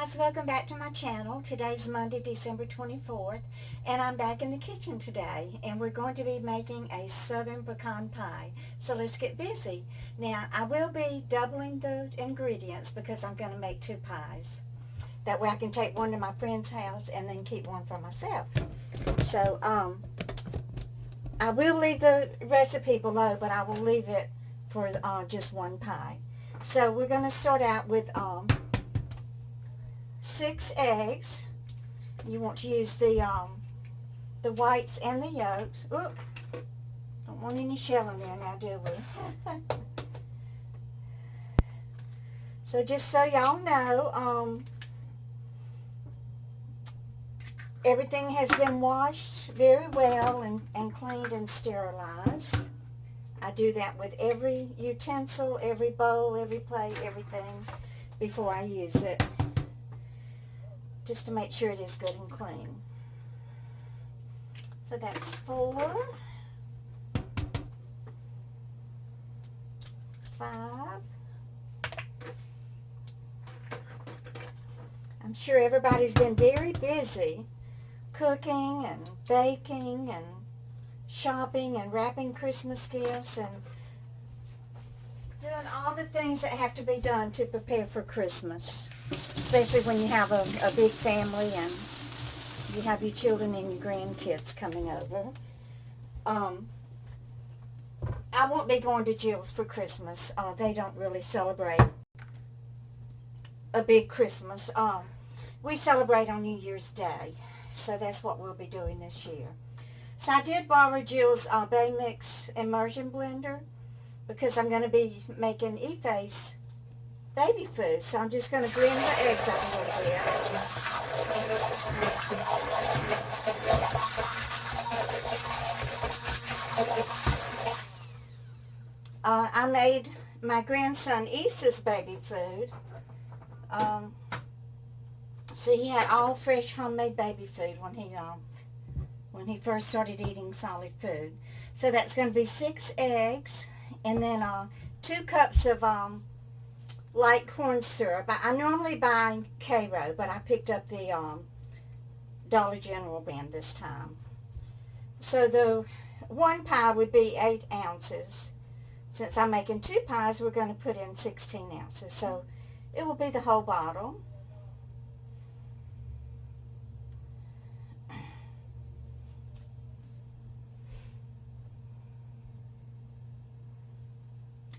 guys, welcome back to my channel. Today's Monday, December 24th, and I'm back in the kitchen today, and we're going to be making a southern pecan pie. So let's get busy. Now, I will be doubling the ingredients because I'm going to make two pies. That way I can take one to my friend's house and then keep one for myself. So, I will leave the recipe below, but I will leave it for just one pie. So we're going to start out with 6 eggs. You want to use the whites and the yolks. Oop, don't want any shell in there now, do we? So just so y'all know, everything has been washed very well and cleaned and sterilized. I do that with every utensil, every bowl, every plate, everything before I use it, just to make sure it is good and clean. So that's 4, 5. I'm sure everybody's been very busy cooking and baking and shopping and wrapping Christmas gifts and doing all the things that have to be done to prepare for Christmas, especially when you have a big family and you have your children and your grandkids coming over. I won't be going to Jill's for Christmas. They don't really celebrate a big Christmas. We celebrate on New Year's Day, so that's what we'll be doing this year. So I did borrow Jill's Bay Mix immersion blender because I'm going to be making Ife's baby food. So I'm just going to blend the eggs up a little bit. I made my grandson Issa's baby food. So he had all fresh homemade baby food when he first started eating solid food. So that's going to be 6 eggs and then 2 cups of light corn syrup. I normally buy Karo, but I picked up the Dollar General brand this time. So the one pie would be 8 ounces. Since I'm making 2 pies, we're going to put in 16 ounces. So it will be the whole bottle.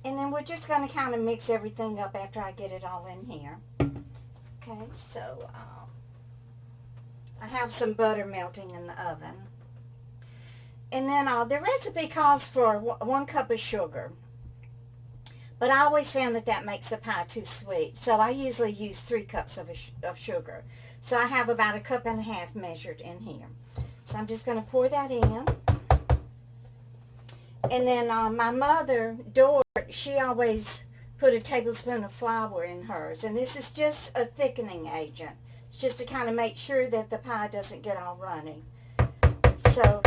And then we're just going to kind of mix everything up after I get it all in here. Okay, so I have some butter melting in the oven. And then the recipe calls for 1 cup of sugar. But I always found that makes the pie too sweet. So I usually use 3 cups of sugar. So I have about 1.5 cups measured in here. So I'm just going to pour that in. And then my mother, Dora, she always put a tablespoon of flour in hers. And this is just a thickening agent. It's just to kind of make sure that the pie doesn't get all runny. So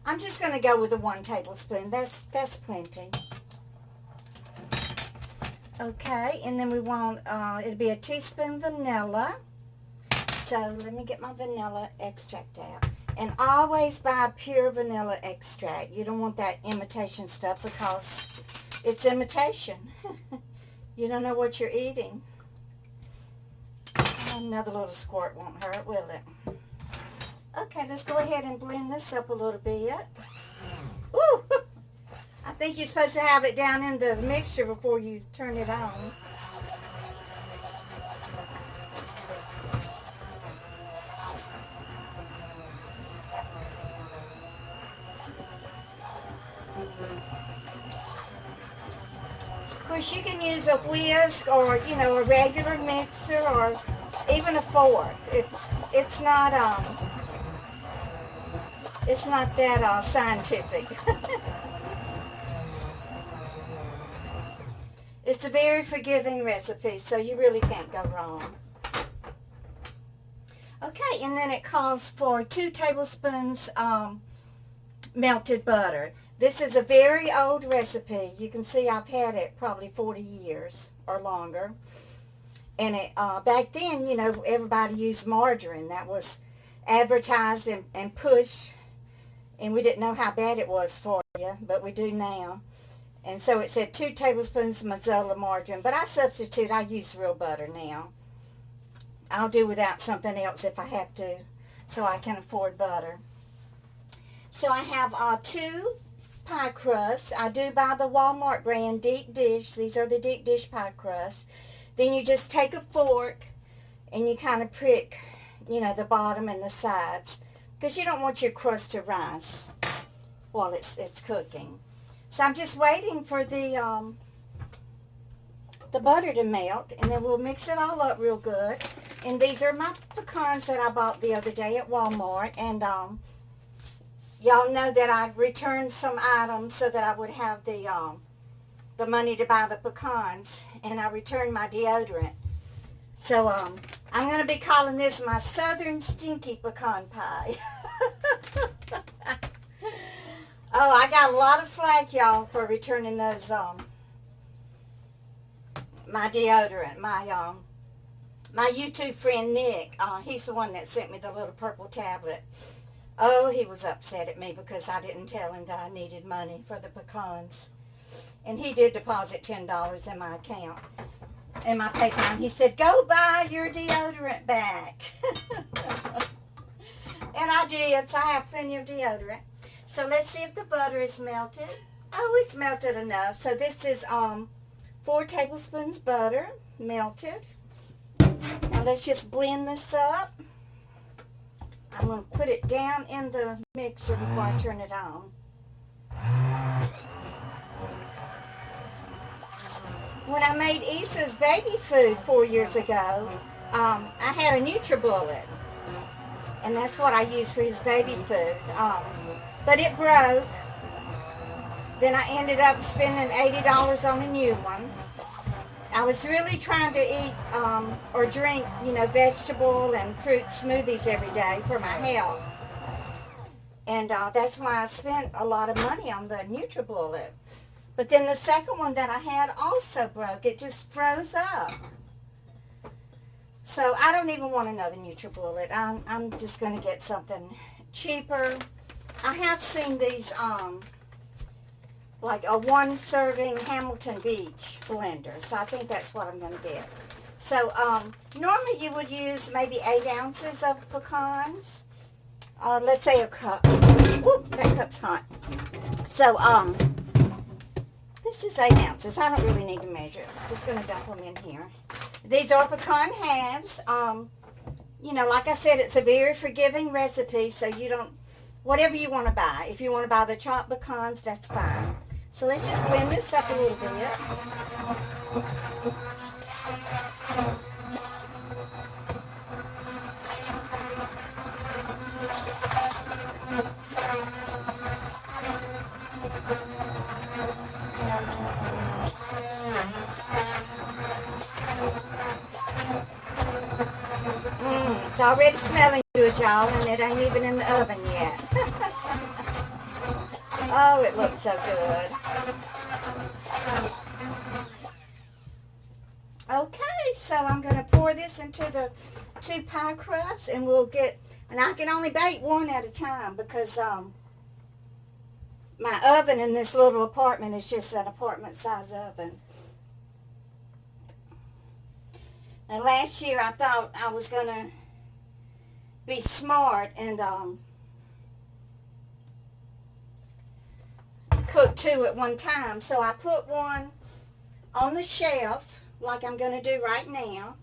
I'm just going to go with the 1 tablespoon. That's plenty. Okay, and then we want, it'll be a teaspoon vanilla. So let me get my vanilla extract out. And always buy pure vanilla extract. You don't want that imitation stuff because it's imitation. You don't know what you're eating. Another little squirt won't hurt, will it? Okay, let's go ahead and blend this up a little bit. Ooh! I think you're supposed to have it down in the mixture before you turn it on. Of course, you can use a whisk or, you know, a regular mixer or even a fork. It's not that scientific. It's a very forgiving recipe, so you really can't go wrong. Okay, and then it calls for 2 tablespoons melted butter. This is a very old recipe. You can see I've had it probably 40 years or longer. And it back then, you know, everybody used margarine. That was advertised and pushed, and we didn't know how bad it was for you, but we do now. And so it said 2 tablespoons of mozzarella margarine, but I use real butter now. I'll do without something else if I have to, so I can afford butter. So I have 2 pie crusts. I do buy the Walmart brand deep dish. These are the deep dish pie crusts. Then you just take a fork and you kind of prick, you know, the bottom and the sides, because you don't want your crust to rise while it's cooking. So I'm just waiting for the butter to melt, and then we'll mix it all up real good. And these are my pecans that I bought the other day at Walmart, and y'all know that I returned some items so that I would have the money to buy the pecans, and I returned my deodorant. So I'm going to be calling this my Southern Stinky Pecan Pie. Oh, I got a lot of flack, y'all, for returning those, my deodorant. My YouTube friend Nick, he's the one that sent me the little purple tablet. Oh, he was upset at me because I didn't tell him that I needed money for the pecans. And he did deposit $10 in my account, in my Pecan. He said, go buy your deodorant back. And I did, so I have plenty of deodorant. So let's see if the butter is melted. Oh, it's melted enough. So this is 4 tablespoons butter, melted. Now let's just blend this up. I'm going to put it down in the mixture before I turn it on. When I made Issa's baby food 4 years ago, I had a NutriBullet, and that's what I used for his baby food. But it broke. Then I ended up spending $80 on a new one. I was really trying to eat or drink, you know, vegetable and fruit smoothies every day for my health. And that's why I spent a lot of money on the NutriBullet. But then the second one that I had also broke. It just froze up. So I don't even want another NutriBullet. I'm just going to get something cheaper. I have seen these, like a 1-serving Hamilton Beach blender. So I think that's what I'm going to get. So normally you would use maybe 8 ounces of pecans. Let's say a cup. Whoop, that cup's hot. So this is 8 ounces. I don't really need to measure it. I'm just going to dump them in here. These are pecan halves. You know, like I said, it's a very forgiving recipe, so you don't, whatever you want to buy. If you want to buy the chopped pecans, that's fine. So let's just blend this up a little bit. It's already smelling good, y'all, and it ain't even in the oven yet. Oh, it looks so good. Okay, so I'm going to pour this into the 2 pie crusts, and we'll get, and I can only bake one at a time because my oven in this little apartment is just an apartment size oven. And last year I thought I was going to be smart and cook 2 at one time. So I put one on the shelf like I'm going to do right now.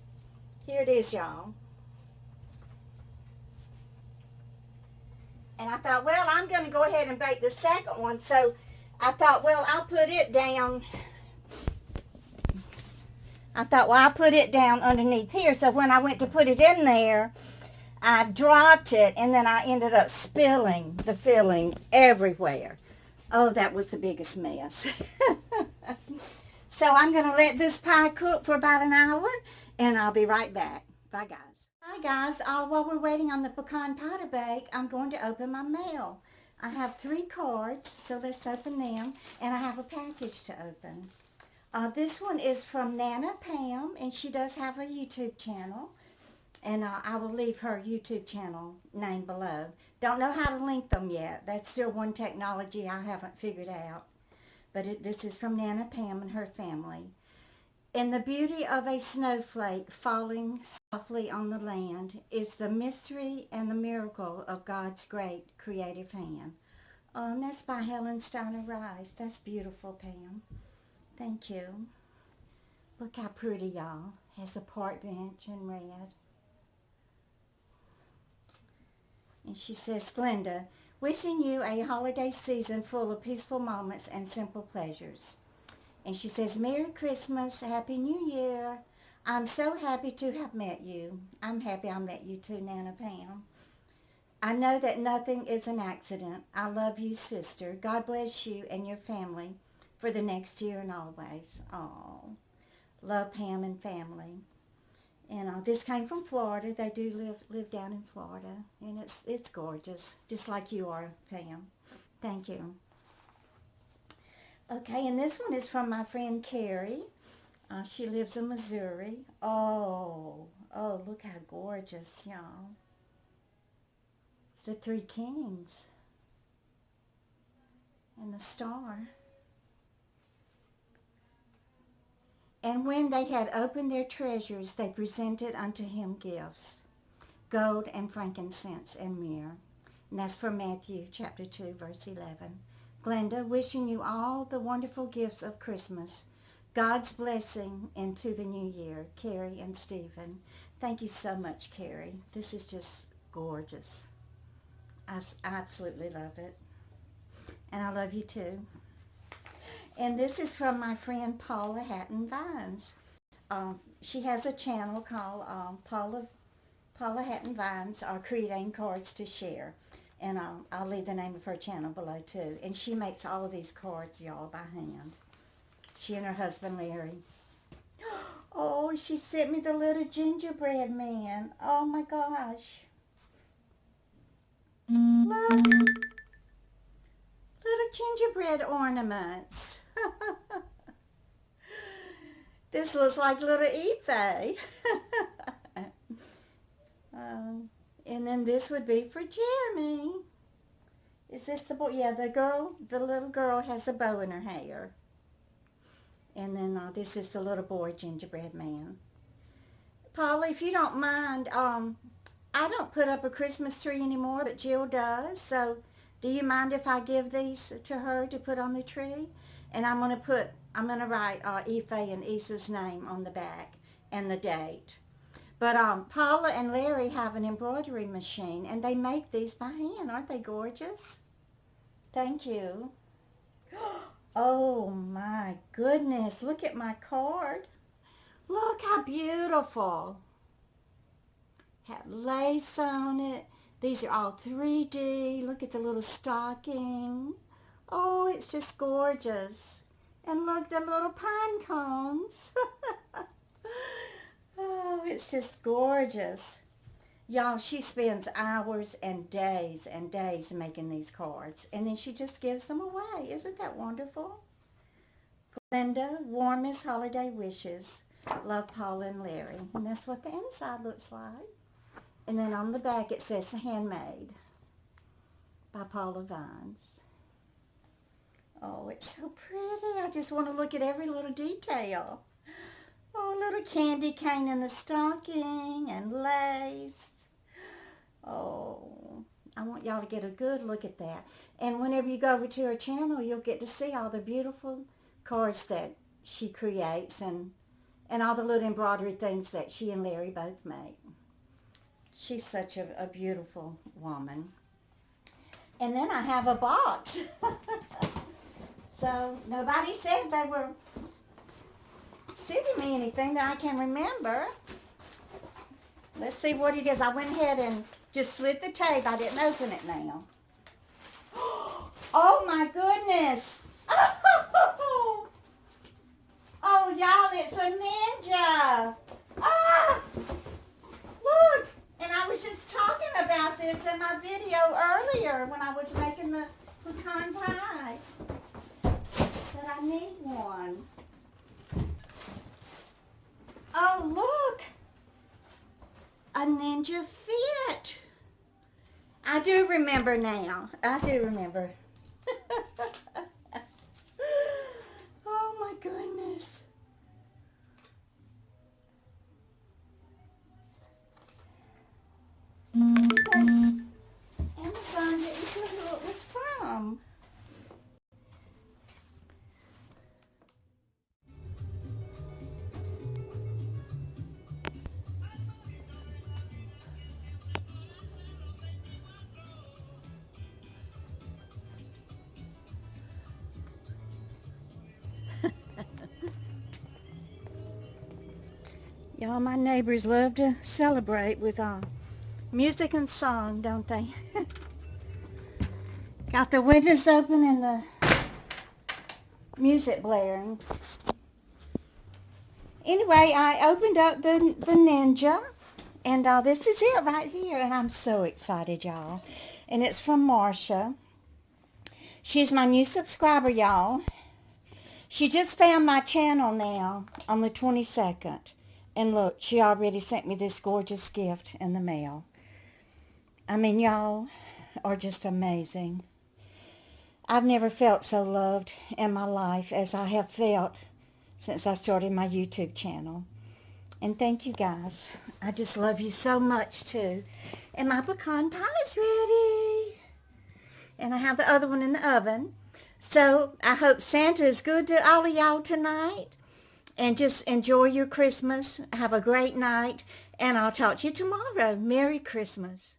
Here it is, y'all. And I thought, well, I'm going to go ahead and bake the second one. So I thought, well, I'll put it down. I'll put it down underneath here. So when I went to put it in there, I dropped it, and then I ended up spilling the filling everywhere. Oh, that was the biggest mess. So I'm going to let this pie cook for about an hour, and I'll be right back. Bye, guys. Hi, guys. While we're waiting on the pecan pie to bake, I'm going to open my mail. I have 3 cards, so let's open them, and I have a package to open. This one is from Nana Pam, and she does have a YouTube channel. And I will leave her YouTube channel name below. Don't know how to link them yet. That's still one technology I haven't figured out. But this is from Nana Pam and her family. In the beauty of a snowflake falling softly on the land is the mystery and the miracle of God's great creative hand. And that's by Helen Steiner Rice. That's beautiful, Pam. Thank you. Look how pretty, y'all. Has a park bench in red. And she says, Glenda, wishing you a holiday season full of peaceful moments and simple pleasures. And she says, Merry Christmas, Happy New Year. I'm so happy to have met you. I'm happy I met you too, Nana Pam. I know that nothing is an accident. I love you, sister. God bless you and your family for the next year and always. Oh, love Pam and family. And this came from Florida. They do live down in Florida, and it's gorgeous, just like you are, Pam. Thank you. Okay, and this one is from my friend Carrie. She lives in Missouri. Oh, look how gorgeous, y'all. It's the three kings and the star. And when they had opened their treasures, they presented unto him gifts, gold and frankincense and myrrh. And that's from Matthew chapter 2, verse 11. Glenda, wishing you all the wonderful gifts of Christmas. God's blessing into the new year. Carrie and Stephen. Thank you so much, Carrie. This is just gorgeous. I absolutely love it. And I love you too. And this is from my friend Paula Hatton Vines. She has a channel called Paula Hatton Vines, Creating Cards to Share. And I'll leave the name of her channel below too. And she makes all of these cards, y'all, by hand. She and her husband, Larry. Oh, she sent me the little gingerbread man. Oh my gosh. Look. Little gingerbread ornaments. This looks like little Ife. And then this would be for Jeremy. Is this the boy? Yeah, the little girl has a bow in her hair. And then this is the little boy gingerbread man. Paula, if you don't mind, I don't put up a Christmas tree anymore, but Jill does. So do you mind if I give these to her to put on the tree? And I'm gonna write Ife and Isa's name on the back and the date. But Paula and Larry have an embroidery machine, and they make these by hand. Aren't they gorgeous? Thank you. Oh my goodness, look at my card. Look how beautiful. Have lace on it. These are all 3D. Look at the little stocking. Oh, it's just gorgeous. And look, the little pine cones. Oh, it's just gorgeous. Y'all, she spends hours and days making these cards. And then she just gives them away. Isn't that wonderful? Glenda, warmest holiday wishes. Love, Paula and Larry. And that's what the inside looks like. And then on the back it says handmade by Paula Vines. Oh, it's so pretty. I just want to look at every little detail. Oh, little candy cane in the stocking and lace. Oh, I want y'all to get a good look at that. And whenever you go over to her channel, you'll get to see all the beautiful cards that she creates and all the little embroidery things that she and Larry both make. She's such a beautiful woman. And then I have a box. So nobody said they were sending me anything that I can remember. Let's see what it is. I went ahead and just slit the tape. I didn't open it now. Oh my goodness. Oh y'all, it's a ninja. Ah! Look. And I was just talking about this in my video earlier when I was making the pecan pie. That I need one. Oh, look. A ninja fit. I do remember now. I do remember. Oh my goodness. Amazon didn't tell who it was from. Y'all, my neighbors love to celebrate with music and song, don't they? Got the windows open and the music blaring. Anyway, I opened up the Ninja, and this is it right here, and I'm so excited, y'all. And it's from Marsha. She's my new subscriber, y'all. She just found my channel now on the 22nd. And look, she already sent me this gorgeous gift in the mail. I mean, y'all are just amazing. I've never felt so loved in my life as I have felt since I started my YouTube channel. And thank you guys. I just love you so much too. And my pecan pie is ready. And I have the other one in the oven. So I hope Santa is good to all of y'all tonight. And just enjoy your Christmas. Have a great night. And I'll talk to you tomorrow. Merry Christmas.